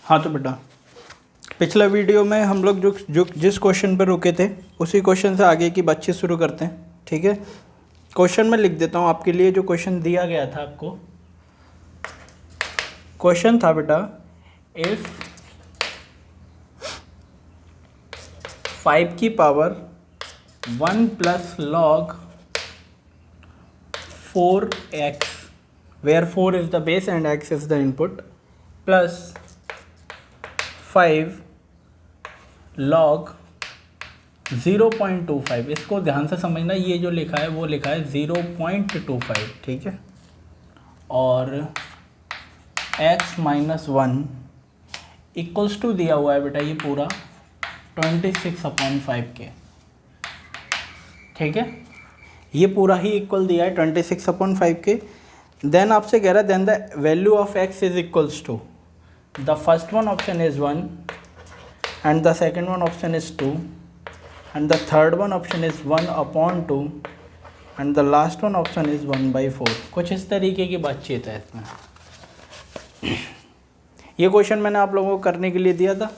हाँ तो बेटा, पिछला वीडियो में हम लोग जो जिस क्वेश्चन पर रुके थे उसी क्वेश्चन से आगे की बातचीत शुरू करते हैं, ठीक है। क्वेश्चन में लिख देता हूँ आपके लिए, जो क्वेश्चन दिया गया था आपको। क्वेश्चन था बेटा, इफ 5 की power 1 plus log 4x, where 4 is the base and x is the input, plus 5 log 0.25। इसको ध्यान से समझना, ये जो लिखा है वो लिखा है 0.25, ठीक है। और x माइनस 1 इक्वल्स टू दिया हुआ है बेटा ये पूरा 26/5 के, ठीक है। ये पूरा ही इक्वल दिया है 26/5 के। देन आपसे कह रहा है then the value of x is equals to, the first one option is 1 and the second one option is 2 and the third one option is 1/2 and the last one option is 1/4। कुछ इस तरीके की बातचीत है इसमें। ये question मैंने आप लोगों को करने के लिए दिया था,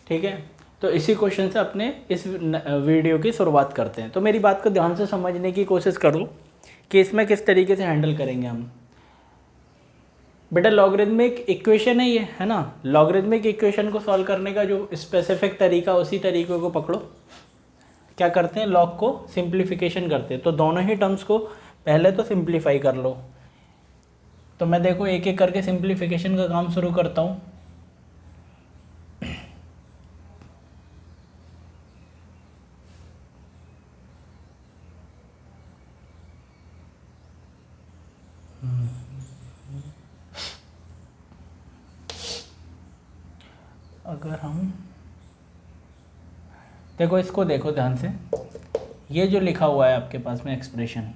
ठीक है। तो इसी क्वेश्चन से अपने इस वीडियो की शुरुआत करते हैं। तो मेरी बात को ध्यान से समझने की कोशिश करो कि इसमें किस तरीके से हैंडल करेंगे हम। बेटा लॉगरिथमिक इक्वेशन है ये, है ना। लॉगरिथमिक इक्वेशन को सॉल्व करने का जो स्पेसिफिक तरीका, उसी तरीके को पकड़ो। क्या करते हैं, लॉग को सिंप्लीफिकेशन करते हैं। तो दोनों ही टर्म्स को पहले तो सिंप्लीफाई कर लो। तो मैं देखो एक एक करके सिंप्लीफिकेशन का काम शुरू करता हूँ। अगर हम देखो, इसको देखो ध्यान से, ये जो लिखा हुआ है आपके पास में एक्सप्रेशन,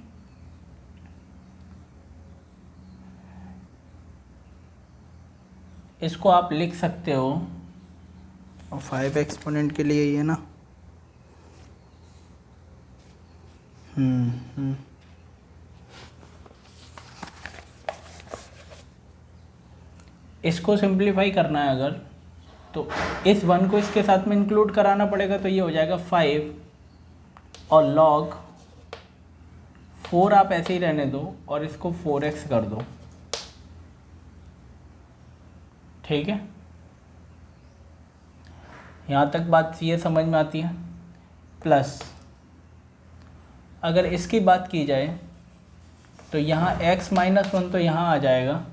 इसको आप लिख सकते हो, और 5 एक्सपोनेंट के लिए ये ना, इसको सिंप्लीफाई करना है अगर, तो इस 1 को इसके साथ में इंक्लूड कराना पड़ेगा। तो ये हो जाएगा 5 और log 4 आप ऐसे ही रहने दो और इसको 4x कर दो, ठीक है। यहाँ तक बात ये समझ में आती है। प्लस अगर इसकी बात की जाए तो यहाँ x माइनस 1 तो यहाँ आ जाएगा,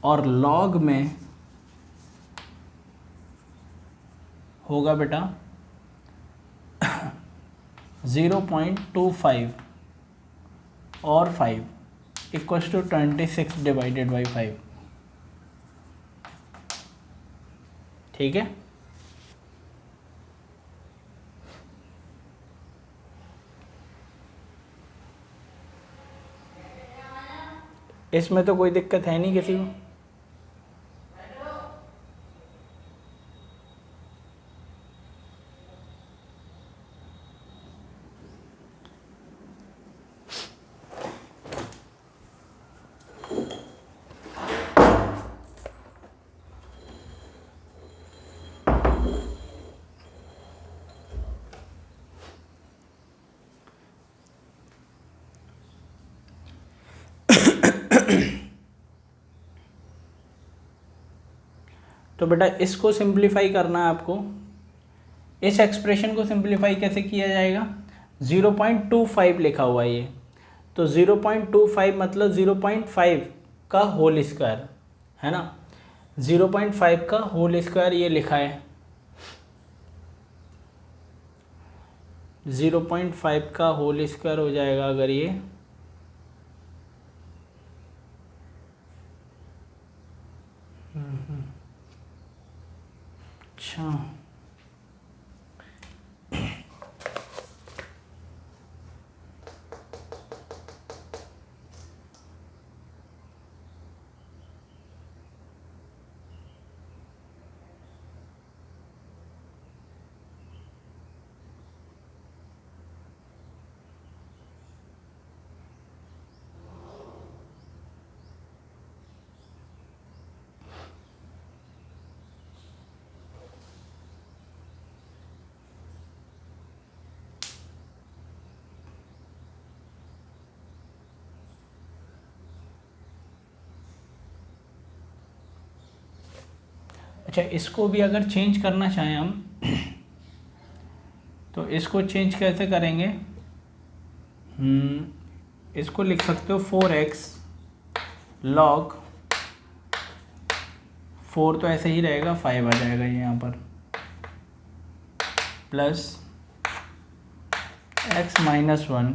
और log में होगा बेटा 0.25 और 5 इक्वल्स टू 26 डिवाइडेड बाई 5, ठीक है। इसमें तो कोई दिक्कत है नहीं किसी को। तो बेटा इसको सिंप्लीफाई करना है आपको। इस एक्सप्रेशन को सिंप्लीफाई कैसे किया जाएगा, 0.25 लिखा हुआ है ये, तो 0.25 मतलब 0.5 का होल स्क्वायर, है ना। 0.5 का होल स्क्वायर ये लिखा है, 0.5 का होल स्क्वायर हो जाएगा अगर ये, अच्छा अच्छा, इसको भी अगर चेंज करना चाहें हम तो इसको चेंज कैसे करेंगे? इसको लिख सकते हो 4x log 4 तो ऐसे ही रहेगा, 5 आ जाएगा ये यहाँ पर, प्लस x माइनस 1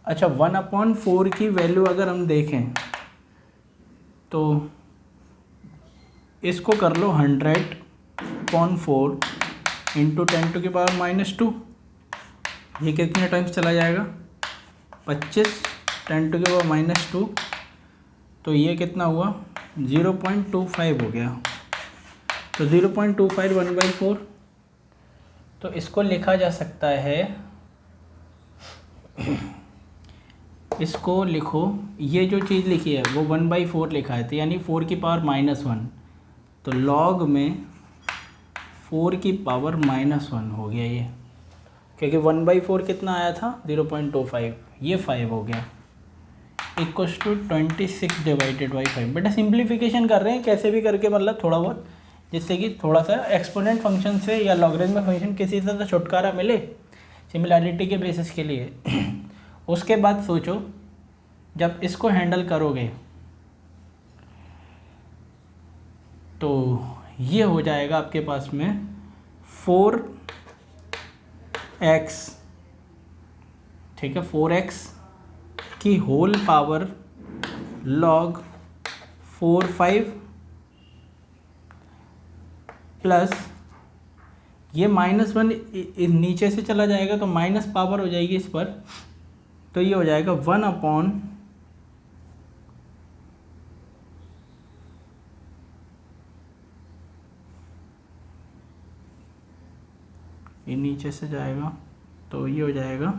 अच्छा 1/4 की वैल्यू अगर हम देखें तो इसको कर लो 100/4 इंटू 10⁻⁻²। ये कितने टाइम्स चला जाएगा? 25 10⁻⁻²। तो ये कितना हुआ? 0.25 हो गया। तो 0.25 1/4। तो इसको लिखा जा सकता है, इसको लिखो, ये जो चीज़ लिखी है वो 1/4 लिखा है, तो यानी 4 की पावर -1, तो लॉग में 4 की पावर -1 हो गया ये, क्योंकि 1/4 कितना आया था? 0.25, ये 5 हो गया, इक्वल्स टू 26/5। बेटा सिंप्लीफिकेशन कर रहे हैं कैसे भी करके, मतलब थोड़ा बहुत, जिससे कि थोड़ा सा एक्सपोनेंट फंक्शन से या लॉगरिथमिक फंक्शन किसी से तो छुटकारा मिले सिमिलैरिटी के बेसिस के लिए। उसके बाद सोचो जब इसको हैंडल करोगे तो ये हो जाएगा आपके पास में 4x, ठीक है, 4x की होल पावर log 4/5 प्लस ये -1 नीचे से चला जाएगा तो माइनस पावर हो जाएगी इस पर, तो ये हो जाएगा 1/, ये नीचे से जाएगा तो ये हो जाएगा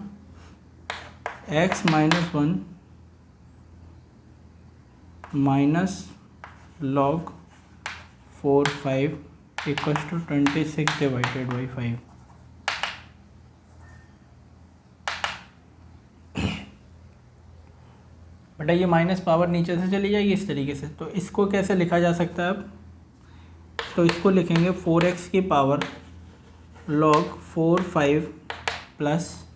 x minus 1 minus log 4/5 equals to 26/5। बेटा ये माइनस पावर नीचे से चली जाएगी इस तरीके से, तो इसको कैसे लिखा जा सकता है अब? तो इसको लिखेंगे 4x की पावर log 4/5 प्लस,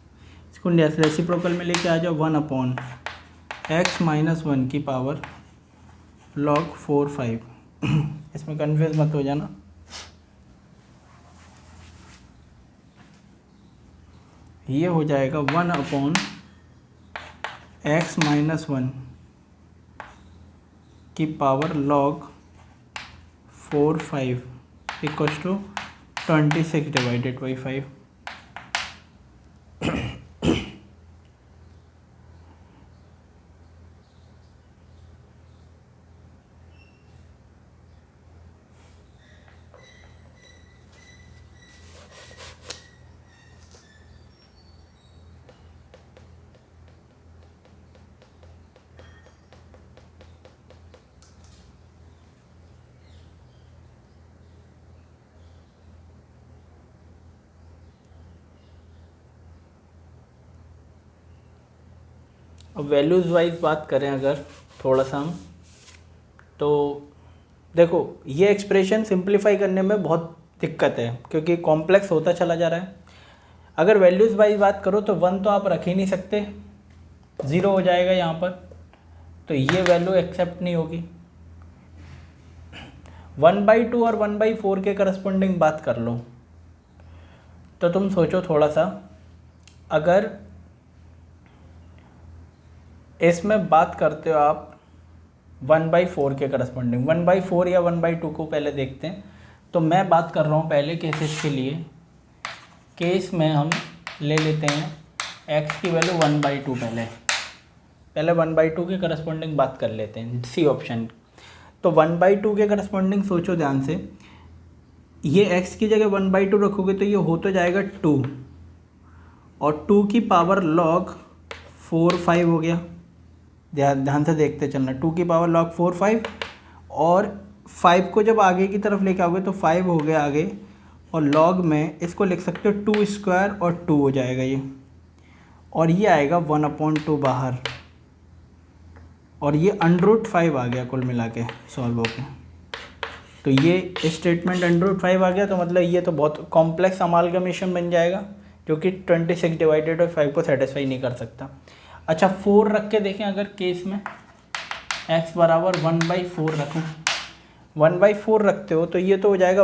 इसको रेसिप्रोकल में लेके आ जाओ, 1/x माइनस 1 की पावर log 4/5। इसमें कन्फ्यूज मत हो जाना। ये हो जाएगा 1/x माइनस 1 की पावर log 4/5 इक्वल्स टू 26/5। अब वैल्यूज़ वाइज बात करें अगर थोड़ा सा हम, तो देखो ये एक्सप्रेशन सिंप्लीफाई करने में बहुत दिक्कत है क्योंकि कॉम्प्लेक्स होता चला जा रहा है। अगर वैल्यूज़ वाइज बात करो तो 1 तो आप रख ही नहीं सकते, 0 हो जाएगा यहाँ पर, तो ये वैल्यू एक्सेप्ट नहीं होगी। 1/2 और 1/4 के करस्पॉन्डिंग बात कर लो, तो तुम सोचो थोड़ा सा, अगर इसमें बात करते हो आप 1/4 के करस्पॉन्डिंग, 1/4 या 1/2 को पहले देखते हैं। तो मैं बात कर रहा हूँ पहले केसेस के लिए, केस में हम ले लेते हैं x की वैल्यू 1/2, पहले 1/2 के करस्पॉन्डिंग बात कर लेते हैं, सी ऑप्शन। तो 1/2 के करस्पॉन्डिंग सोचो ध्यान से, ये x की जगह 1/2 रखोगे तो ये हो तो जाएगा 2, और 2 की पावर log 4/5 हो गया। ध्यान से देखते चलना, 2 की पावर log 4/5, और 5 को जब आगे की तरफ लेके आओगे तो 5 हो गया आगे, और log में इसको लिख सकते हो 2² और 2 हो जाएगा ये, और ये आएगा 1/2 बाहर, और ये √5 आ गया कुल मिला के सॉल्व होके। तो ये स्टेटमेंट √5 आ गया, तो मतलब ये तो बहुत कॉम्प्लेक्स अमालगमेशन बन जाएगा जो कि 26 डिवाइडेड बाई 5 को सेटिस्फाई नहीं कर सकता। अच्छा 4 रख के देखें, अगर केस में x बराबर 1/4 रखूँ, 1/4 रखते हो तो ये तो हो जाएगा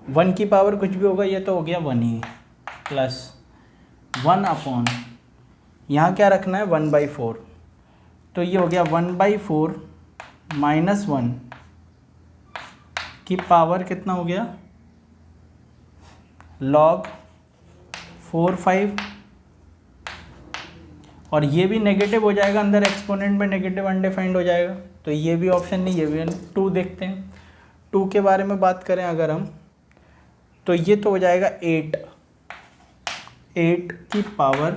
1 की पावर कुछ भी होगा, ये तो हो गया 1 ही, प्लस 1 अपॉन यहाँ क्या रखना है 1/4, तो ये हो गया 1/4 माइनस 1 की पावर कितना हो गया log 4/5, और ये भी नेगेटिव हो जाएगा, अंदर एक्सपोनेंट में नेगेटिव अनडिफाइंड हो जाएगा, तो ये भी ऑप्शन नहीं, ये भी 2 देखते हैं। 2 के बारे में बात करें अगर हम, तो ये तो हो जाएगा 8 की पावर,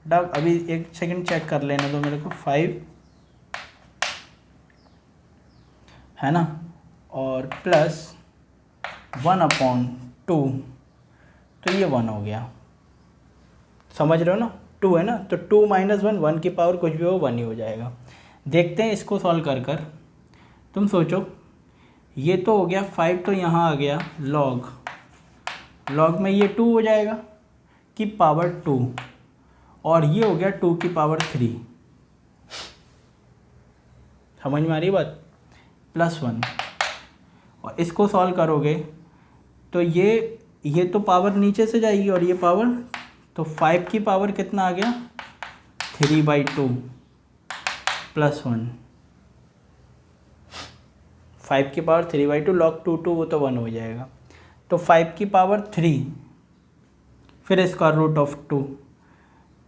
अभी एक सेकंड चेक कर लेने दो मेरे को, 5 है ना, और प्लस 1/2, तो ये 1 हो गया, समझ रहे हो ना, 2 है ना, तो 2 माइनस 1 की पावर कुछ भी हो 1 ही हो जाएगा। देखते हैं इसको सॉल्व कर कर, तुम सोचो, ये तो हो गया 5, तो यहाँ आ गया लॉग में ये 2 हो जाएगा की पावर 2, और ये हो गया 2 की पावर 3, समझ में आ रही बात, प्लस 1, और इसको सॉल्व करोगे तो ये तो पावर नीचे से जाएगी, और ये पावर, तो 5 की पावर कितना आ गया 3/2 प्लस 1, 5 की पावर 3/2 log 2 वो तो 1 हो जाएगा, तो 5 की पावर 3 फिर स्क्वायर रूट ऑफ 2,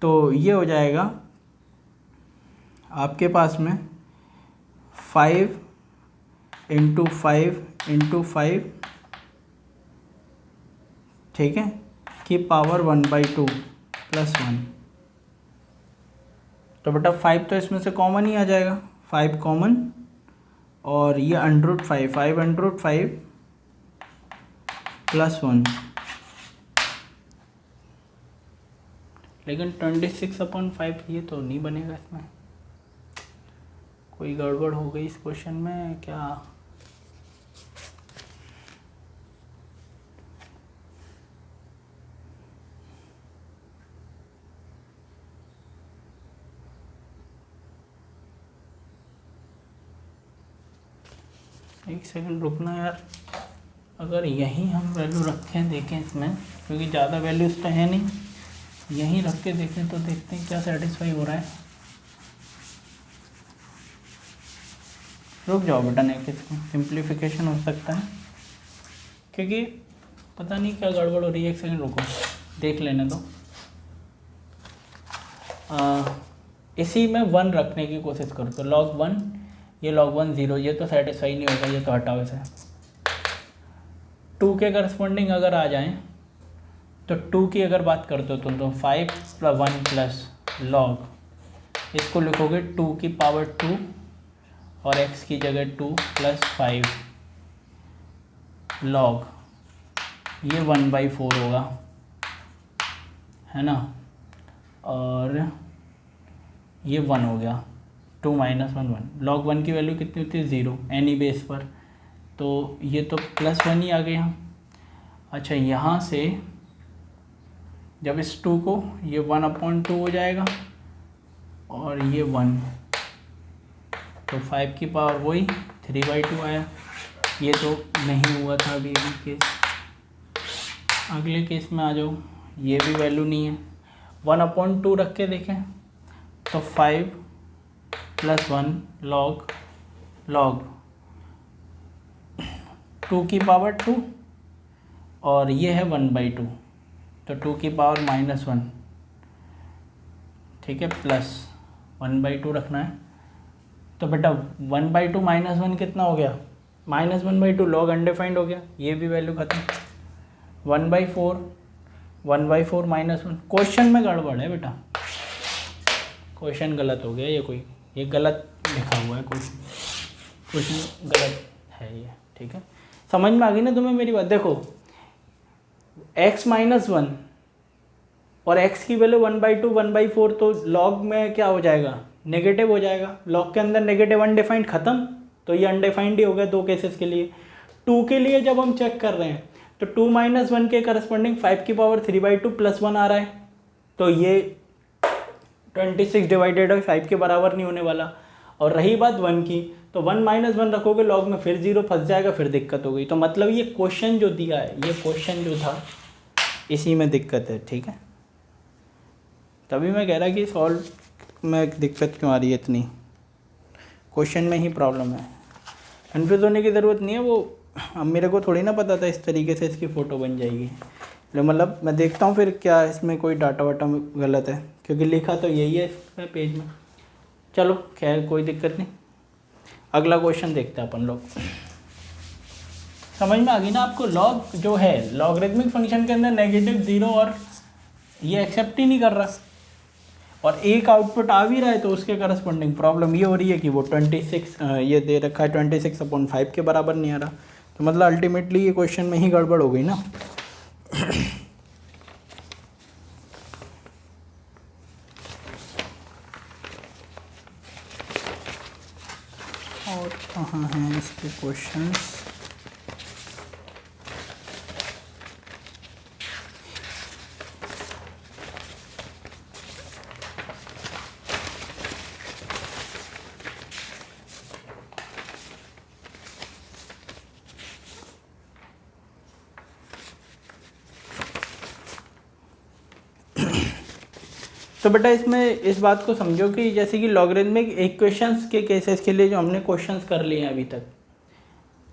तो ये हो जाएगा आपके पास में 5 × 5 × 5, ठीक है, की पावर 1/2 प्लस 1, तो बेटा 5 तो इसमें से कॉमन ही आ जाएगा, 5 कॉमन, और ये √5, 5 √5 प्लस 1, लेकिन 26/5 ये तो नहीं बनेगा, इसमें कोई गड़बड़ हो गई इस क्वेश्चन में क्या। एक सेकंड रुकना यार, अगर यहीं हम वैल्यू रखें देखें इसमें, क्योंकि ज़्यादा वैल्यूज तो है नहीं, यहीं रख के देखें तो देखते हैं क्या सेटिस्फाई हो रहा है। रुक जाओ बेटा, नहीं किसको सिंप्लीफिकेशन हो सकता है, क्योंकि पता नहीं क्या गड़बड़ हो रही है, एक सेकंड रुको देख लेने दो। इसी में 1 रखने की कोशिश करो, तो log 1, ये log 1 0, ये तो सेटिस्फाई नहीं होगा, ये तो हटाओ इसे। 2 के करस्पॉन्डिंग अगर आ जाएं, तो 2 की अगर बात करते हो तो 5 + 1 प्लस log, इसको लिखोगे 2 की पावर 2, और x की जगह 2 + 5 log, ये 1/4 होगा, है ना, और ये 1 हो गया, 2 - 1 1, log 1 की वैल्यू कितनी होती है 0 एनी बेस पर, तो ये तो +1 ही आ गया। अच्छा यहाँ से जब इस 2 को, ये 1/2 हो जाएगा, और ये 1, तो 5 की पावर वही 3/2 आया, ये तो नहीं हुआ था अभी केस। अगले केस में आ जाओ, ये भी वैल्यू नहीं है, 1/2 रख के देखें, तो 5 + 1 log 2 की पावर 2, और ये है 1/2, तो 2 की पावर -1, ठीक है, प्लस 1/2 रखना है, तो बेटा 1/2 -1 कितना हो गया, -1/2, log अनडिफाइंड हो गया, ये भी वैल्यू खत्म, 1/4 -1, क्वेश्चन में गड़बड़ है बेटा, क्वेश्चन गलत हो गया, ये गलत लिखा हुआ है, क्वेश्चन गलत है ये, ठीक है, समझ में आ गई ना तुम्हें मेरी बात। देखो x - 1 और x की वैल्यू 1/2 1/4, तो log में क्या हो जाएगा, नेगेटिव हो जाएगा। log के अंदर नेगेटिव अनडिफाइंड ख़त्म, तो ये अनडिफाइंड ही हो गया 2 केसेस के लिए। 2 के लिए जब हम चेक कर रहे हैं तो 2 - 1 के करस्पॉन्डिंग 5³ 3/2 + 1 आ रहा है, तो ये 26/5 के बराबर नहीं होने वाला। और रही बात 1 की, तो 1 - 1 रखोगे log में, फिर 0 फंस जाएगा, फिर दिक्कत हो गई। तो मतलब ये क्वेश्चन जो दिया है, ये क्वेश्चन जो था इसी में दिक्कत है, ठीक है। तभी मैं कह रहा कि सॉल्व में दिक्कत क्यों आ रही है इतनी, क्वेश्चन में ही प्रॉब्लम है। कन्फ्यूज़ होने की ज़रूरत नहीं है, वो अब मेरे को थोड़ी ना पता था इस तरीके से इसकी फ़ोटो बन जाएगी। मतलब मैं देखता हूँ फिर क्या इसमें कोई डाटा वाटा गलत है, क्योंकि लिखा तो यही है इसमें पेज में। चलो खैर कोई दिक्कत नहीं, अगला क्वेश्चन देखते हैं अपन लोग। समझ में आ गई ना आपको, लॉग जो है लॉगरिथमिक फंक्शन के अंदर नेगेटिव 0 और ये एक्सेप्ट ही नहीं कर रहा, और एक आउटपुट आ भी रहा है, तो उसके करस्पॉन्डिंग प्रॉब्लम ये हो रही है कि वो 26 ये दे रखा है 26/5 के बराबर नहीं आ रहा। तो मतलब अल्टीमेटली ये क्वेश्चन में ही गड़बड़ हो गई ना। और कहाँ हैं इसके क्वेश्चंस, तो बेटा इसमें इस बात को समझो कि जैसे कि लॉगरिथमिक इक्वेशंस के केसेस के लिए जो हमने क्वेश्चंस कर लिए हैं अभी तक,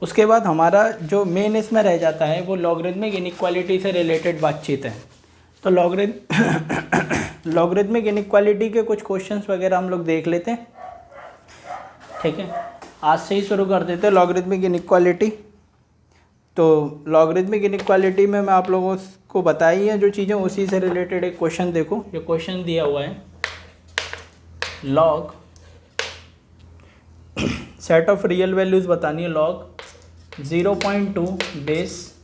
उसके बाद हमारा जो मेन इसमें रह जाता है वो लॉगरिथमिक इनइक्वालिटी से रिलेटेड बातचीत है। तो लॉगरिथमिक इनइक्वालिटी के कुछ क्वेश्चंस वगैरह हम लोग देख लेते हैं, ठीक है। आज से ही शुरू कर देते हैं लॉगरिथमिक इनइक्वालिटी। तो लॉगरिथमिक इनइक्वालिटी में मैं आप लोगों को बताई है जो चीज़ें, उसी से रिलेटेड एक क्वेश्चन देखो। ये क्वेश्चन दिया हुआ है, log set of real values बतानी है, लॉग 0.2 बेस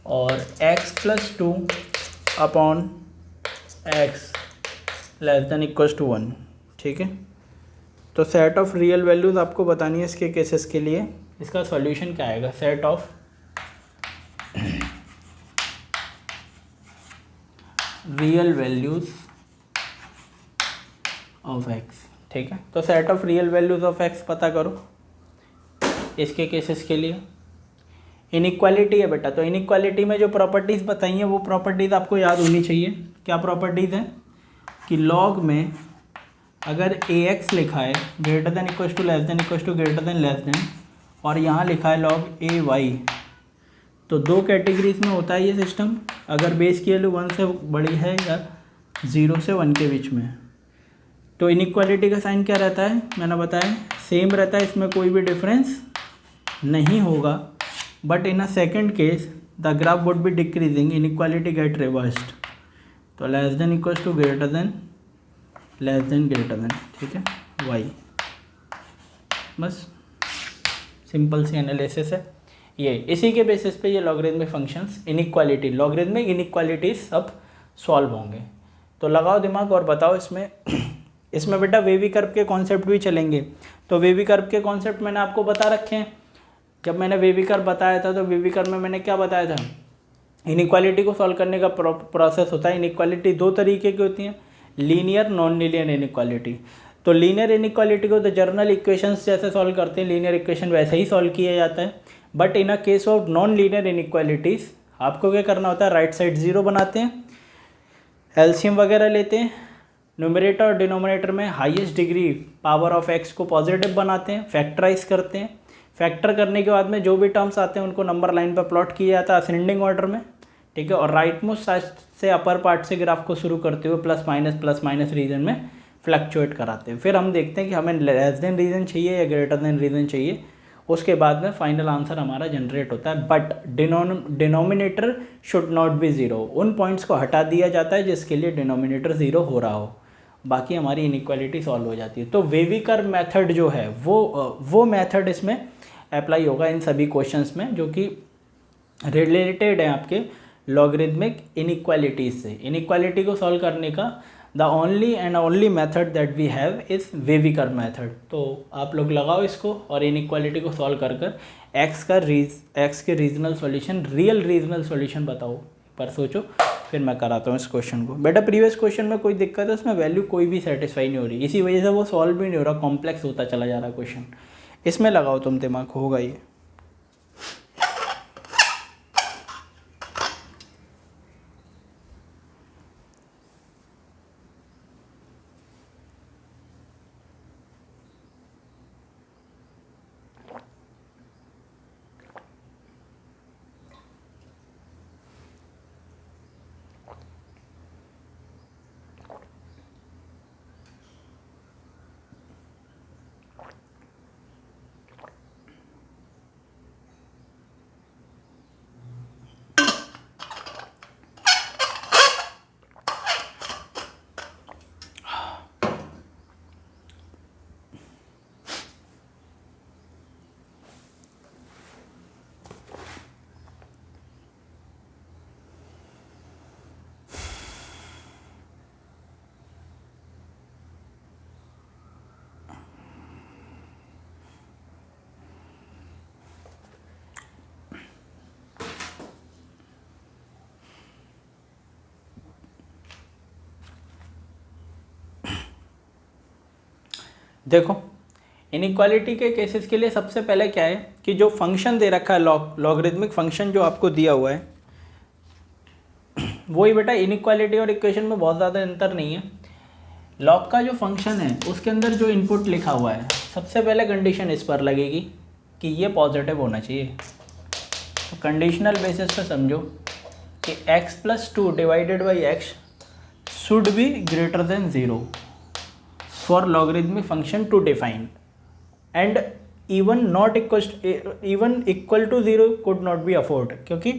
और x+2 अपॉन x < 1, ठीक है। तो सेट ऑफ रियल वैल्यूज़ आपको बतानी है इसके केसेस के लिए। इसका सॉल्यूशन क्या आएगा, set of real values of x, ठीक है। तो set of real values of x पता करो इसके केसेस के लिए। इनइक्वालिटी है बेटा, तो इनइक्वालिटी में जो प्रॉपर्टीज़ बताई हैं वो प्रॉपर्टीज़ आपको याद होनी चाहिए। क्या प्रॉपर्टीज़ हैं कि लॉग में अगर ax लिखा है greater than equal to less than equal to greater than less than, और यहाँ लिखा है लॉग ay, तो 2 कैटेगरीज में होता है ये सिस्टम। अगर बेस की वैल्यू 1 से बड़ी है या 0 से 1 के बीच में, तो इनइक्वालिटी का साइन क्या रहता है, मैंने बताया सेम रहता है, इसमें कोई भी डिफरेंस नहीं होगा। But in a second case the graph would be decreasing, inequality get reversed. तो less than equal to greater than less than greater than, ठीक है, y। बस सिंपल सी एनालिसिस है ये। इसी के बेसिस पे ये logarithmic functions inequality, logarithmic inequalities सब सॉल्व होंगे। तो लगाओ दिमाग और बताओ इसमें बेटा वेवी कर्व के कॉन्सेप्ट भी चलेंगे। तो वेवी कर्व के कॉन्सेप्ट मैंने आपको बता रखे हैं। जब मैंने वेवी कर्व बताया था तो वेवी कर्व में मैंने क्या बताया था, इनइक्वालिटी को सॉल्व करने का प्रोसेस होता है। इनइक्वालिटी 2 तरीके की होती हैं, लीनियर नॉन लीनियर इनइक्वालिटी। तो लीनियर इनइक्वालिटी को तो जर्नल इक्वेशंस जैसे सॉल्व करते हैं, लीनियर इक्वेशन वैसे ही सॉल्व किया जाता है। But in a case of non linear inequalities आपको क्या करना होता है, राइट साइड 0 बनाते हैं, एलसीएम वगैरह लेते हैं, न्यूमरेटर और डिनोमिनेटर में highest degree power of x को पॉजिटिव बनाते हैं, फैक्टराइज करते हैं। फैक्टर करने के बाद में जो भी टर्म्स आते हैं उनको नंबर लाइन पर प्लॉट किया जाता है असेंडिंग ऑर्डर में, ठीक है। और राइट मोस्ट साइड से अपर पार्ट से ग्राफ को शुरू करते हुए प्लस माइनस रीजन में फ्लक्चुएट कराते हैं। फिर हम देखते हैं कि हमें लेस देन रीजन चाहिए या ग्रेटर देन रीजन चाहिए। उसके बाद में फाइनल आंसर हमारा जनरेट होता है। But denominator should not be 0, उन पॉइंट्स को हटा दिया जाता है जिसके लिए डिनोमिनेटर 0 हो रहा हो, बाकी हमारी इनइक्वालिटी सॉल्व हो जाती है। तो वेवी कर्व मेथड जो है वो मेथड इसमें अप्लाई होगा इन सभी क्वेश्चंस में, जो कि रिलेटेड है आपके लॉगरिदमिक इनइक्वालिटीज से। इनइक्वालिटी को सॉल्व करने का the only and only method that we have is wavy curve method. तो आप लोग लगाओ इसको और इनइक्वालिटी को सॉल्व कर कर एक्स के regional solution, real regional solution बताओ, पर सोचो, फिर मैं कराता हूँ इस क्वेश्चन को। बेटा प्रीवियस क्वेश्चन में कोई दिक्कत है, उसमें वैल्यू कोई भी सेटिस्फाई नहीं हो रही, इसी वजह से वो सॉल्व भी नहीं हो रहा, कॉम्प्लेक्स होता चला जा रहा क्वेश्चन। इसमें लगाओ तुम दिमाग, होगा ये। देखो इनइक्वालिटी के केसेस के लिए सबसे पहले क्या है कि जो फंक्शन दे रखा है लॉगरिदमिक फंक्शन जो आपको दिया हुआ है, वही बेटा इनइक्वालिटी और इक्वेशन में बहुत ज़्यादा अंतर नहीं है। लॉग का जो फंक्शन है उसके अंदर जो इनपुट लिखा हुआ है, सबसे पहले कंडीशन इस पर लगेगी कि ये पॉजिटिव होना चाहिए। तो कंडीशनल बेसिस पे समझो कि x+2 divided by X should be greater than 0 for logarithmic function to define, and even equal to 0 could not be afford, क्योंकि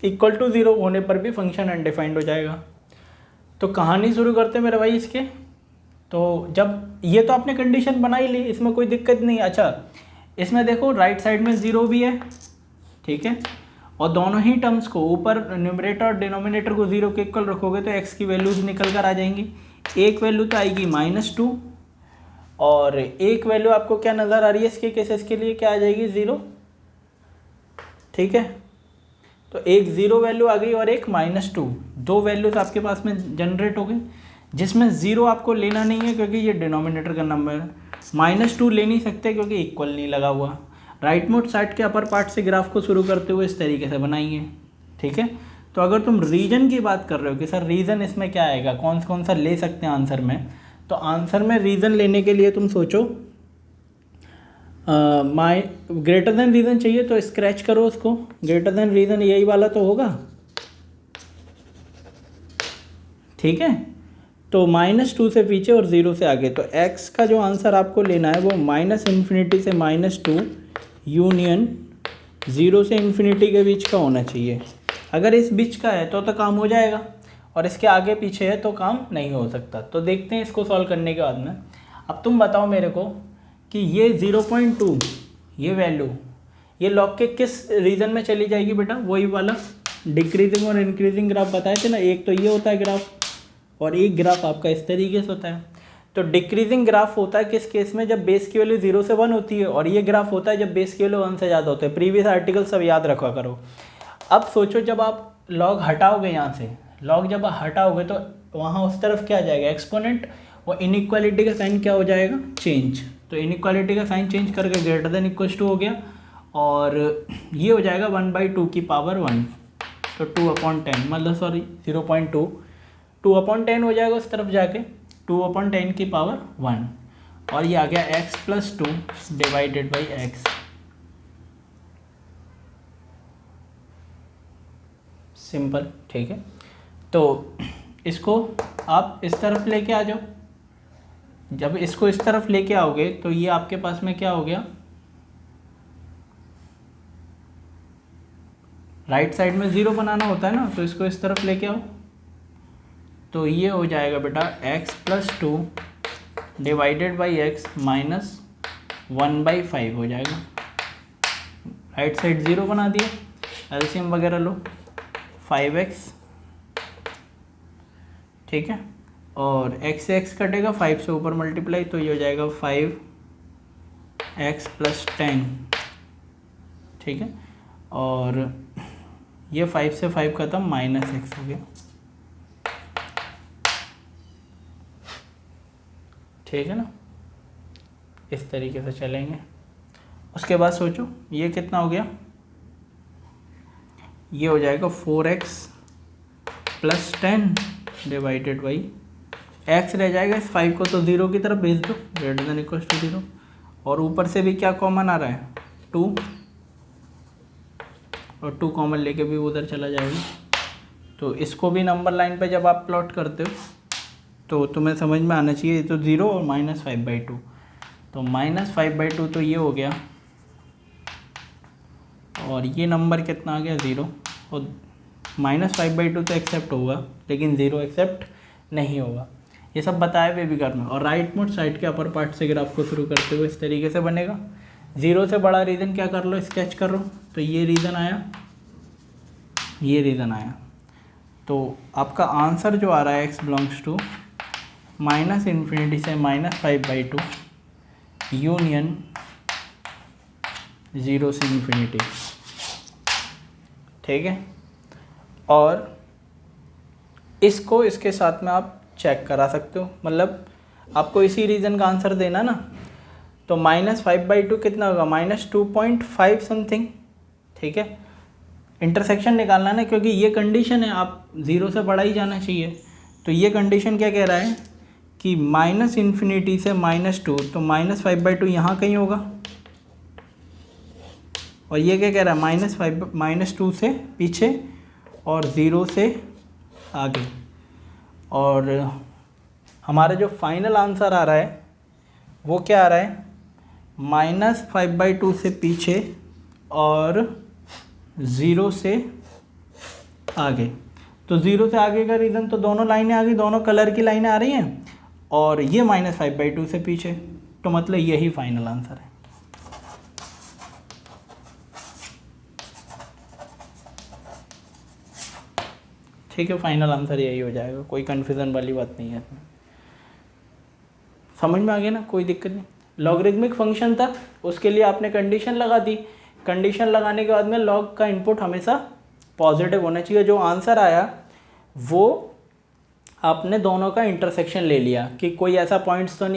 इक्वल टू 0 होने पर भी फंक्शन अनडिफाइंड हो जाएगा। तो कहानी शुरू करते हैं मेरे भाई इसके। तो जब ये तो आपने कंडीशन बना ही ली, इसमें कोई दिक्कत नहीं। अच्छा इसमें देखो राइट साइड में 0 भी है, ठीक है, और दोनों ही टर्म्स को ऊपर न्यूमरेटर और डिनोमिनेटर को 0 के इक्वल रखोगे तो x की वैल्यूज निकल कर आ जाएंगी। एक वैल्यू तो आएगी -2 और एक वैल्यू आपको क्या नज़र आ रही है इसके केसेस के लिए, क्या आ जाएगी 0, ठीक है। तो एक 0 वैल्यू आ गई और एक -2, दो वैल्यूज आपके पास में जनरेट हो गई, जिसमें 0 आपको लेना नहीं है क्योंकि ये डिनोमिनेटर का नंबर है, -2 ले नहीं सकते क्योंकि इक्वल नहीं लगा हुआ। राइट मोड साइड के अपर पार्ट से ग्राफ को शुरू करते हुए इस तरीके से बनाएंगे, ठीक है। तो अगर तुम रीजन की बात कर रहे हो कि सर रीज़न इसमें क्या आएगा, कौन सा ले सकते हैं आंसर में, तो आंसर में रीज़न लेने के लिए तुम सोचो ग्रेटर देन रीज़न चाहिए तो स्क्रैच करो उसको, ग्रेटर देन रीज़न यही वाला तो होगा, ठीक है। तो -2 से पीछे और 0 से आगे, तो x का जो आंसर आपको लेना है वो -∞ से -2 यूनियन 0 से इन्फिनिटी के बीच का होना चाहिए। अगर इस बीच का है तो काम हो जाएगा, और इसके आगे पीछे है तो काम नहीं हो सकता। तो देखते हैं इसको सॉल्व करने के बाद में। अब तुम बताओ मेरे को कि ये 0.2 ये वैल्यू ये लॉग के किस रीजन में चली जाएगी बेटा, वही वाला डिक्रीजिंग और इंक्रीजिंग ग्राफ बताए थे ना, एक तो ये होता है ग्राफ और एक ग्राफ आपका इस तरीके से होता है। तो डिक्रीजिंग ग्राफ होता है किस केस में, जब बेस की वैल्यू 0 से 1 होती है, और ये ग्राफ होता है जब बेस की वैल्यू 1 से ज़्यादा होता है। प्रीवियस आर्टिकल सब याद रखा करो। अब सोचो जब आप लॉग हटाओगे यहाँ से, लॉग जब हटाओगे तो वहाँ उस तरफ क्या आ जाएगा, एक्सपोनेंट, और इनइक्वालिटी का साइन क्या हो जाएगा, चेंज। तो इनइक्वालिटी का साइन चेंज करके ग्रेटर देन इक्वल टू हो गया, और ये हो जाएगा 1/2 की पावर 1, तो 2/10 मतलब सॉरी 0.2 2/10 हो जाएगा उस तरफ जाके, 2/10 की पावर 1, और ये आ गया x+2 divided by x. Simple, ठीक है। तो इसको आप इस तरफ लेके आ जाओ। जब इसको इस तरफ लेके आओगे तो ये आपके पास में क्या हो गया, राइट साइड में 0 बनाना होता है ना, तो इसको इस तरफ लेके आओ, तो ये हो जाएगा बेटा x+2 divided by x minus 1/5 हो जाएगा। राइट साइड 0 बना दिया, एलसीएम वगैरह लो, 5x, ठीक है, और x से x कटेगा, 5 से ऊपर मल्टीप्लाई, तो ये हो जाएगा 5x + 10, ठीक है, और ये 5 से 5 खत्म, -x हो गया, ठीक है ना। इस तरीके से चलेंगे। उसके बाद सोचो ये कितना हो गया, ये हो जाएगा 4x + 10 डिवाइडेड बाई x रह जाएगा, इस 5 को तो 0 की तरफ भेज दो, > 0, और ऊपर से भी क्या कॉमन आ रहा है, 2, और 2 कॉमन लेके भी उधर चला जाएगा। तो इसको भी नंबर लाइन पे जब आप प्लॉट करते हो तो तुम्हें समझ में आना चाहिए, ये तो 0 और -5/2, तो -5/2 तो ये हो गया, और ये नंबर कितना आ गया, 0, और -5/2 तो एक्सेप्ट होगा लेकिन 0 एक्सेप्ट नहीं होगा। ये सब बताए हुए भी करना। और राइट मोड साइड के अपर पार्ट से ग्राफ को शुरू करते हुए इस तरीके से बनेगा। 0 से बड़ा रीजन क्या कर लो, स्केच कर लो, तो ये रीजन आया, ये रीजन आया, तो आपका आंसर जो आ रहा है x बिलोंग्स टू -∞ से -5/2 यूनियन 0 से ∞, ठीक है। और इसको इसके साथ में आप चेक करा सकते हो, मतलब आपको इसी रीजन का आंसर देना ना, तो -5/2 कितना होगा, -2.5 समथिंग, ठीक है। इंटरसेक्शन निकालना ना, क्योंकि ये कंडीशन है, आप 0 से बड़ा ही जाना चाहिए, तो ये कंडीशन क्या कह रहा है कि -∞ से -2, तो -5/2 यहाँ कहीं होगा, और ये क्या कह रहा है, -2 से पीछे और 0 से आगे, और हमारा जो फाइनल आंसर आ रहा है वो क्या आ रहा है, -5/2 से पीछे और 0 से आगे। तो 0 से आगे का रीज़न तो दोनों लाइनें आ गई, दोनों कलर की लाइनें आ रही हैं, और ये -5/2 से पीछे, तो मतलब यही फाइनल आंसर है। ठीक है, फाइनल आंसर यही हो जाएगा, कोई कन्फ्यूज़न वाली बात नहीं है इसमें। समझ में आ गया ना, कोई दिक्कत नहीं। लॉगरिथमिक फंक्शन था, उसके लिए आपने कंडीशन लगा दी, कंडीशन लगाने के बाद में लॉग का इनपुट हमेशा पॉजिटिव होना चाहिए। जो आंसर आया वो आपने दोनों का इंटरसेक्शन ले लिया, कि कोई ऐसा पॉइंट तो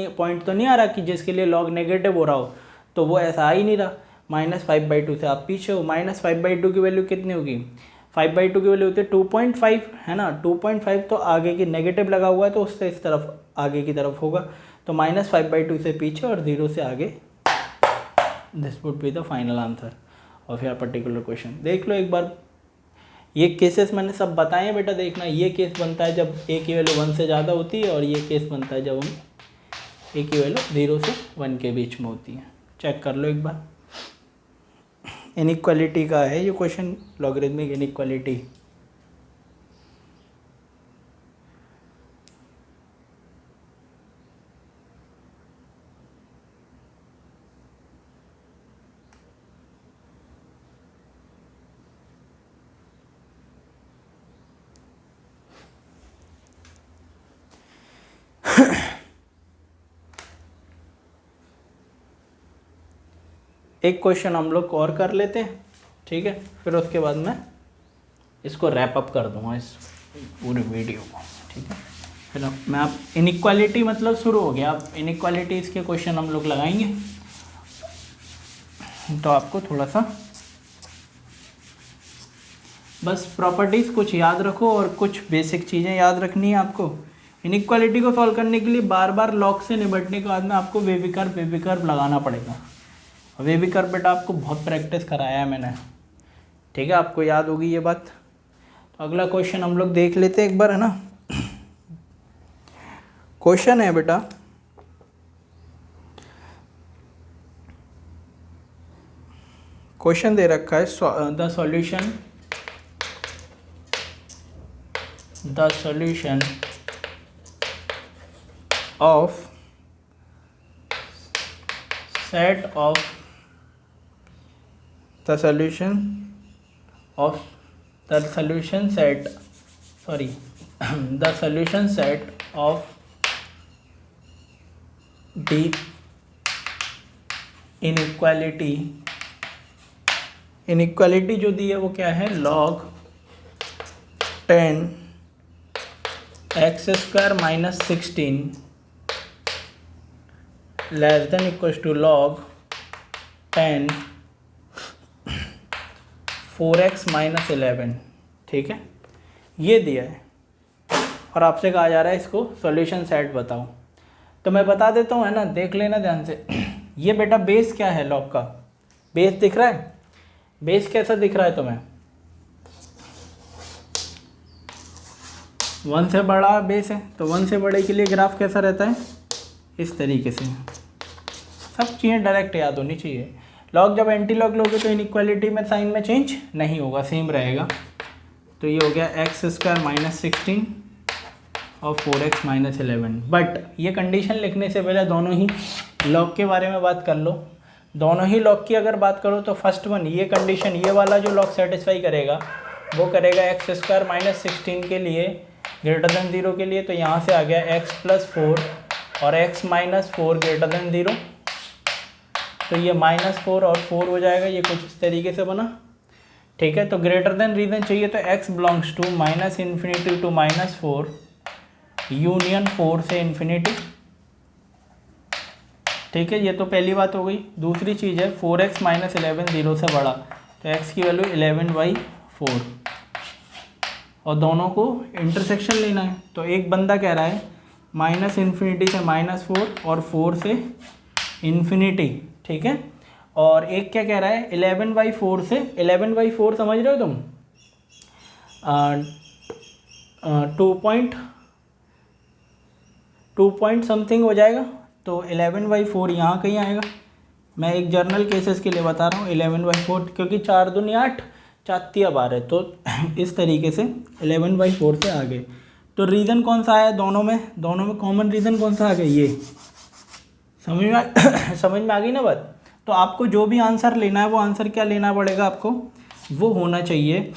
नहीं आ रहा कि जिसके लिए लॉग नेगेटिव हो रहा हो, तो वो ऐसा आ ही नहीं रहा। -5/2 से आप पीछे हो, -5/2 की वैल्यू कितनी होगी, 5/2 की वैल्यू होती है 2.5, है ना। 2.5 तो आगे की नेगेटिव लगा हुआ है, तो उससे इस तरफ आगे की तरफ होगा, तो -5/2 से पीछे और 0 से आगे, this would be the final answer of your particular question. देख लो एक बार, ये केसेस मैंने सब बताए हैं बेटा, देखना। ये केस बनता है जब a की वैल्यू 1 से ज़्यादा होती है, और ये केस बनता है जब हम a की वैल्यू 0 से 1 के बीच में होती है। चेक कर लो एक बार, इनइक्वालिटी का है ये क्वेश्चन, लॉगरिथमिक इनइक्वालिटी। एक क्वेश्चन हम लोग और कर लेते हैं, ठीक है, फिर उसके बाद मैं इसको रैप अप कर दूंगा इस पूरे वीडियो को, ठीक है। फिर मैं आप इनइक्वालिटी मतलब शुरू हो गया, अब इनइक्वालिटीज़ के क्वेश्चन हम लोग लगाएंगे, तो आपको थोड़ा सा बस प्रॉपर्टीज़ कुछ याद रखो और कुछ बेसिक चीज़ें याद रखनी है आपको। इनइक्वालिटी को सॉल्व करने के लिए बार बार लॉग से निपटने के बाद में आपको वेविकर्व लगाना पड़ेगा। वेविकर्व बेटा आपको बहुत प्रैक्टिस कराया है मैंने, ठीक है, आपको याद होगी ये बात। तो अगला क्वेश्चन हम लोग देख लेते हैं एक बार, है ना। क्वेश्चन है बेटा, क्वेश्चन दे रखा है, the solution of set of the solution of the solution set of the inequality जो दी है वो क्या है, log 10 x square minus 16 less than equal to log 10 4x minus 11। ठीक है, ये दिया है और आपसे कहा जा रहा है इसको सॉल्यूशन सेट बताओ। तो मैं बता देता हूँ, है ना, देख लेना ध्यान से। ये बेटा बेस क्या है, लॉग का बेस दिख रहा है, बेस कैसा दिख रहा है तुम्हें, 1 से बड़ा बेस है, तो 1 से बड़े के लिए ग्राफ कैसा रहता है, इस तरीके से। सब चीज़ें डायरेक्ट याद होनी चाहिए। लॉग जब एंटी लॉग लोगे तो इनइक्वालिटी में साइन में चेंज नहीं होगा, सेम रहेगा। तो ये हो गया एक्स स्क्वायर माइनस 16 और 4x माइनस 11। बट ये कंडीशन लिखने से पहले दोनों ही लॉग के बारे में बात कर लो। दोनों ही लॉग की अगर बात करो तो फर्स्ट वन, ये कंडीशन, ये वाला जो लॉग सेटिस्फाई करेगा वो करेगा एक्स स्क्वायर माइनस 16 के लिए ग्रेटर देन 0 के लिए। तो यहाँ से आ गया x प्लस 4 और x माइनस 4 ग्रेटर देन 0। तो ये -4 और 4 हो जाएगा, ये कुछ इस तरीके से बना। ठीक है, तो ग्रेटर देन रीजन चाहिए तो x belongs to minus infinity to -4 union 4 से इन्फिनिटी। ठीक है, ये तो पहली बात हो गई। दूसरी चीज़ है 4x माइनस 11 0 से बड़ा, तो x की वैल्यू 11/4 और दोनों को इंटरसेक्शन लेना है। तो एक बंदा कह रहा है माइनस इन्फिनिटी से -4 और 4 से इन्फिनिटी। ठीक है, और एक क्या कह रहा है 11/4 से 11/4 समझ रहे हो तुम, 2 पॉइंट समथिंग हो जाएगा। तो 11/4 यहाँ कहीं आएगा। मैं एक जर्नल केसेस के लिए बता रहा हूँ 11/4, क्योंकि 4 दूनी 8 4 12, तो इस तरीके से 11/4 से आ गए। तो रीज़न कौन सा आया दोनों में कॉमन रीज़न कौन सा आ गया, ये समझ में आ गई ना बात। तो आपको जो भी आंसर लेना है वो आंसर क्या लेना पड़ेगा आपको, वो होना चाहिए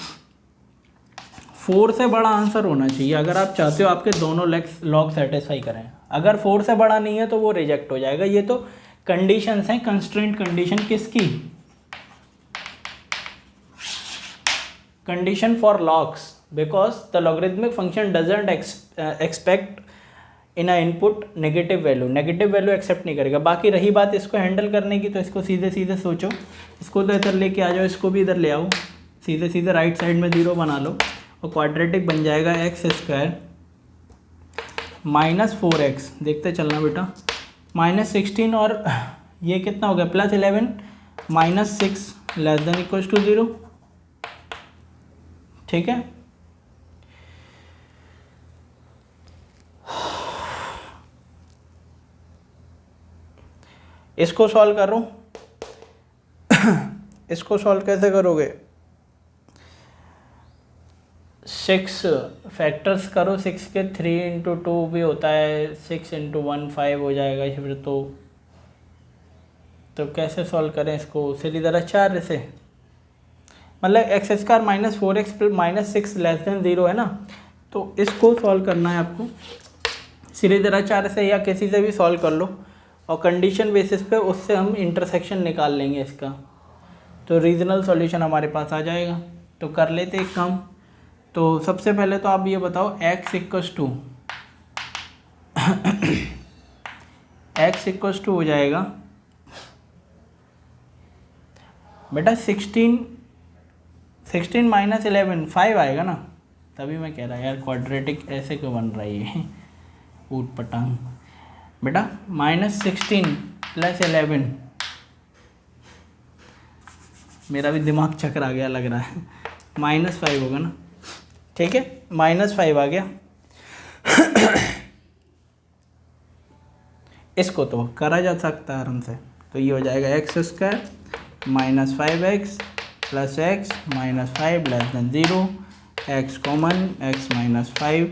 4 से बड़ा आंसर होना चाहिए, अगर आप चाहते हो आपके दोनों लॉग सेटिस्फाई करें। अगर 4 से बड़ा नहीं है तो वो रिजेक्ट हो जाएगा। ये तो कंडीशंस हैं, कंस्ट्रेंट कंडीशन किसकी, condition for logs, because the logarithmic function doesn't expect in a input negative value accept नहीं करेगा। बाकी रही बात इसको हैंडल करने की, तो इसको सीधे सीधे सोचो, इसको तो इधर लेके आ जाओ, इसको भी इधर ले आओ, सीधे सीधे राइट साइड में 0 बना लो और क्वाड्रेटिक बन जाएगा एक्स स्क्वायर माइनस 4x, देखते चलना बेटा, -16 और ये कितना हो गया +11 -6 लेस देन इक्वल टू 0। ठीक है, इसको सॉल्व करो। इसको सॉल्व कैसे करोगे, 6 फैक्टर्स करो, 6 के 3 × 2 भी होता है, 6 × 1 5 हो जाएगा। फिर तो कैसे सॉल्व करें इसको, सीधी तरह 4 से, मतलब x square minus 4x -6 less than 0 है ना, तो इसको सॉल्व करना है आपको सीधी तरह 4 से, या किसी से भी सॉल्व कर लो और कंडीशन बेसिस पे उससे हम इंटरसेक्शन निकाल लेंगे इसका, तो रीजनल सॉल्यूशन हमारे पास आ जाएगा। तो कर लेते एक काम। तो सबसे पहले तो आप ये बताओ x इक्वल्स टू हो जाएगा बेटा 16 - 11 5 आएगा ना, तभी मैं कह रहा यार क्वाड्रेटिक ऐसे क्यों बन रहा है ऊट पटांग। बेटा -16 + 11, मेरा भी दिमाग चक्कर आ गया लग रहा है, -5 होगा ना। ठीक है, -5 आ गया। इसको तो करा जा सकता है आराम से, तो ये हो जाएगा x square -5x + x -5 less then 0, x common x -5।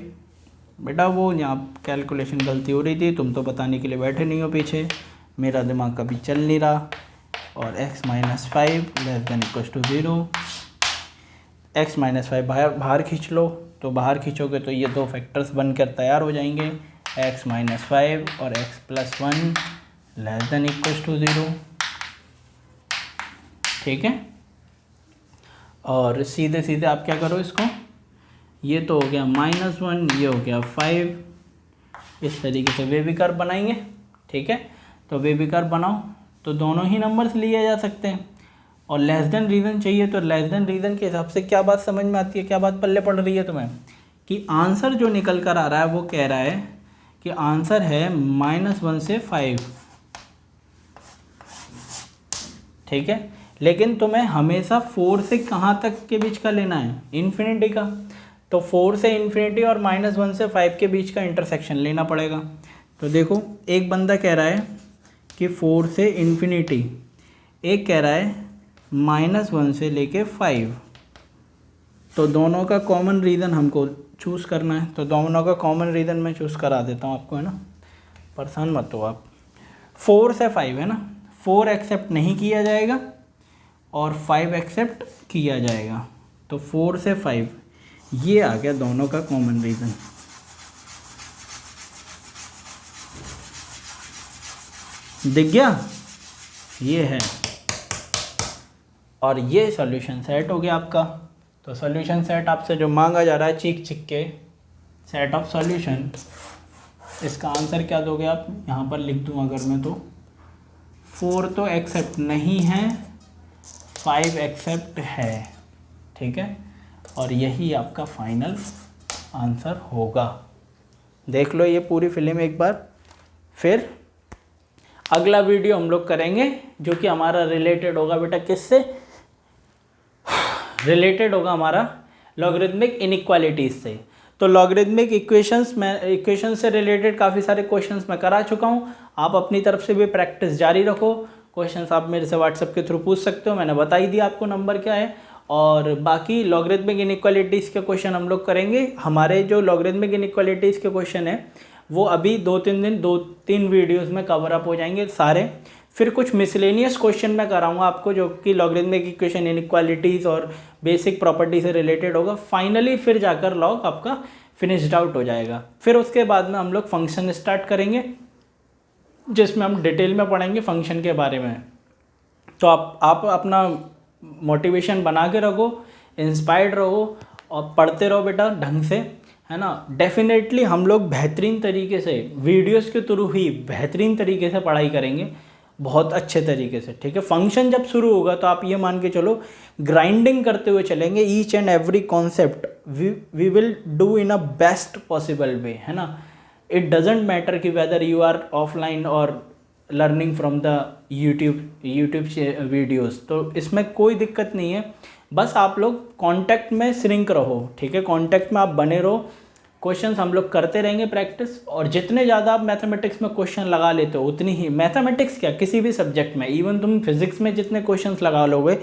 बेटा वो यहाँ कैलकुलेशन गलती हो रही थी, तुम तो बताने के लिए बैठे नहीं हो पीछे, मेरा दिमाग कभी चल नहीं रहा। और x -5 less than equal to 0, x minus five बाहर खींच लो, तो बाहर खींचोगे तो ये दो फैक्टर्स बनकर तैयार हो जाएंगे, x माइनस फाइव और x plus one less than equals to 0। ठीक है, और सीधे सीधे आप क्या करो इसको, ये तो हो गया -1, ये हो गया 5, इस तरीके से बेबी कर्व बनाएंगे। ठीक है, तो बेबी कर्व बनाओ तो दोनों ही नंबर्स लिए जा सकते हैं, और लेस देन रीज़न चाहिए तो लेस देन रीज़न के हिसाब से क्या बात समझ में आती है, क्या बात पल्ले पड़ रही है तुम्हें, कि आंसर जो निकल कर आ रहा है वो कह रहा है कि आंसर है -1 से 5। ठीक है, लेकिन तुम्हें हमेशा 4 से कहाँ तक के बीच का लेना है, इन्फिनिटी का, तो 4 से इन्फिनिटी और -1 से 5 के बीच का इंटरसेक्शन लेना पड़ेगा। तो देखो, एक बंदा कह रहा है कि 4 से इन्फिनिटी, एक कह रहा है -1 से लेके 5, तो दोनों का कॉमन रीज़न हमको चूज़ करना है। तो दोनों का कॉमन रीज़न मैं चूज़ करा देता हूँ आपको, है ना, परेशान मत हो आप। 4 से 5 है ना, 4 एक्सेप्ट नहीं किया जाएगा और 5 एक्सेप्ट किया जाएगा, तो 4 से 5 ये आ गया दोनों का कॉमन रीज़न। दिख गया, ये है, और ये सॉल्यूशन सेट हो गया आपका। तो सॉल्यूशन सेट आपसे जो मांगा जा रहा है चीख चीख के, सेट ऑफ सॉल्यूशन, इसका आंसर क्या दोगे आप, यहाँ पर लिख दूँ अगर मैं, तो 4 तो एक्सेप्ट नहीं है, 5 एक्सेप्ट है। ठीक है, और यही आपका फाइनल आंसर होगा। देख लो ये पूरी फिल्म एक बार। फिर अगला वीडियो हम लोग करेंगे जो कि हमारा रिलेटेड होगा बेटा, किससे रिलेटेड होगा, हमारा लॉगरिथमिक इनइक्वालिटीज़ से। तो लॉगरिथमिक इक्वेशन से रिलेटेड काफ़ी सारे क्वेश्चंस मैं करा चुका हूँ। आप अपनी तरफ से भी प्रैक्टिस जारी रखो। क्वेश्चंस आप मेरे से व्हाट्सएप के थ्रू पूछ सकते हो, मैंने बता ही दिया आपको नंबर क्या है। और बाकी लॉगरिथमिक इनइक्वालिटीज़ के क्वेश्चन हम लोग करेंगे। हमारे जो लॉगरिथमिक इनइक्वालिटीज़ के क्वेश्चन है वो अभी 2-3 वीडियोस में कवर अप हो जाएंगे सारे। फिर कुछ मिसलेनियस क्वेश्चन मैं कराऊंगा आपको जो कि लॉगरिथमिक इक्वेशन इनइक्वालिटीज़ और बेसिक प्रॉपर्टी से रिलेटेड होगा। फाइनली फिर जाकर लॉग आपका फिनिश्ड आउट हो जाएगा। फिर उसके बाद में हम लोग फंक्शन स्टार्ट करेंगे जिसमें हम डिटेल में पढ़ेंगे फंक्शन के बारे में। तो आप अपना मोटिवेशन बना के रखो, इंस्पायर्ड रहो और पढ़ते रहो बेटा ढंग से, है ना। डेफिनेटली हम लोग बेहतरीन तरीके से वीडियोस के थ्रू ही बेहतरीन तरीके से पढ़ाई करेंगे, बहुत अच्छे तरीके से। ठीक है, फंक्शन जब शुरू होगा तो आप ये मान के चलो ग्राइंडिंग करते हुए चलेंगे। Each and every concept we will do in a best possible way, है ना। इट डजेंट मैटर कि वेदर यू आर ऑफलाइन और learning from the YouTube videos, तो इसमें कोई दिक्कत नहीं है। बस आप लोग कांटेक्ट में श्रिंक रहो, ठीक है, कांटेक्ट में आप बने रहो। क्वेश्चंस हम लोग करते रहेंगे प्रैक्टिस, और जितने ज़्यादा आप मैथमेटिक्स में क्वेश्चन लगा लेते हो उतनी ही, मैथमेटिक्स क्या किसी भी सब्जेक्ट में, इवन तुम फिजिक्स में जितने क्वेश्चंस लगा लोगे,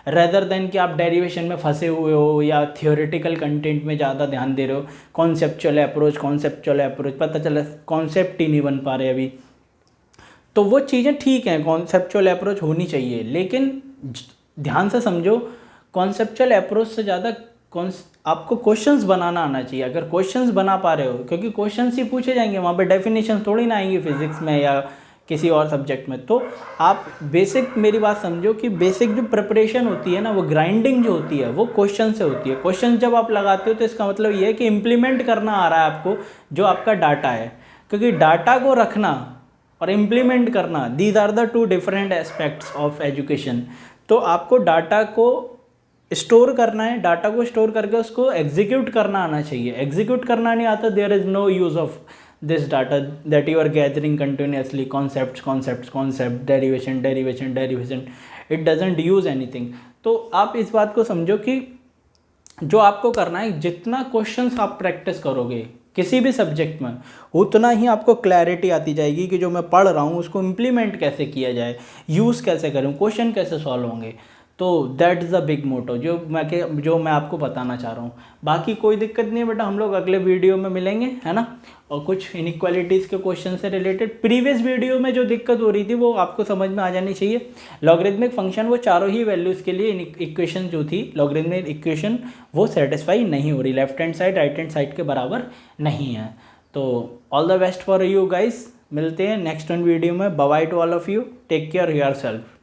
रेदर देन कि आप डेरिवेशन में फंसे हुए हो या थियोरेटिकल कंटेंट में ज़्यादा ध्यान दे रहे हो, कॉन्सेप्चुअल अप्रोच पता चला कॉन्सेप्ट ही नहीं बन पा रहे अभी, तो वो चीज़ें ठीक हैं, कॉन्सेप्चुअल अप्रोच होनी चाहिए, लेकिन ध्यान से समझो कॉन्सेप्चुअल अप्रोच से ज़्यादा आपको क्वेश्चंस बनाना आना चाहिए। अगर क्वेश्चंस बना पा रहे हो, क्योंकि क्वेश्चंस ही पूछे जाएंगे, वहाँ पे डेफिनेशन थोड़ी ना आएंगी फिजिक्स में या किसी और सब्जेक्ट में, तो आप बेसिक मेरी बात समझो कि बेसिक जो प्रिपरेशन होती है ना, वो ग्राइंडिंग जो होती है वो क्वेश्चन से होती है। क्वेश्चन जब आप लगाते हो तो इसका मतलब ये है कि इम्प्लीमेंट करना आ रहा है आपको जो आपका डाटा है, क्योंकि डाटा को रखना और इम्प्लीमेंट करना, these are the 2 different aspects of education. तो आपको डाटा को स्टोर करना है, डाटा को स्टोर करके उसको एग्जीक्यूट करना आना चाहिए। एग्जीक्यूट करना नहीं आता, there is no use of this data that you are gathering continuously, concept, derivation, it doesn't use anything. तो आप इस बात को समझो कि जो आपको करना है, जितना क्वेश्चंस आप प्रैक्टिस करोगे किसी भी सब्जेक्ट में, उतना ही आपको क्लैरिटी आती जाएगी कि जो मैं पढ़ रहा हूँ उसको इम्प्लीमेंट कैसे किया जाए, यूज़ कैसे करूँ, क्वेश्चन कैसे सॉल्व होंगे। तो दैट इज़ अ बिग मोटो जो मैं आपको बताना चाह रहा हूँ। बाकी कोई दिक्कत नहीं है बेटा, हम लोग अगले वीडियो में मिलेंगे, है ना। और कुछ इनइक्वालिटीज़ के क्वेश्चन से रिलेटेड प्रीवियस वीडियो में जो दिक्कत हो रही थी वो आपको समझ में आ जानी चाहिए। लॉगरिथमिक फंक्शन वो चारों ही वैल्यूज़ के लिए इक्वेशन जो थी लॉगरिथमिक इक्वेशन वो सेटिस्फाई नहीं हो रही, left hand side right hand side के बराबर नहीं है। तो all the best for you guys, मिलते हैं नेक्स्ट वन वीडियो में। Bye to all of you, take care your self.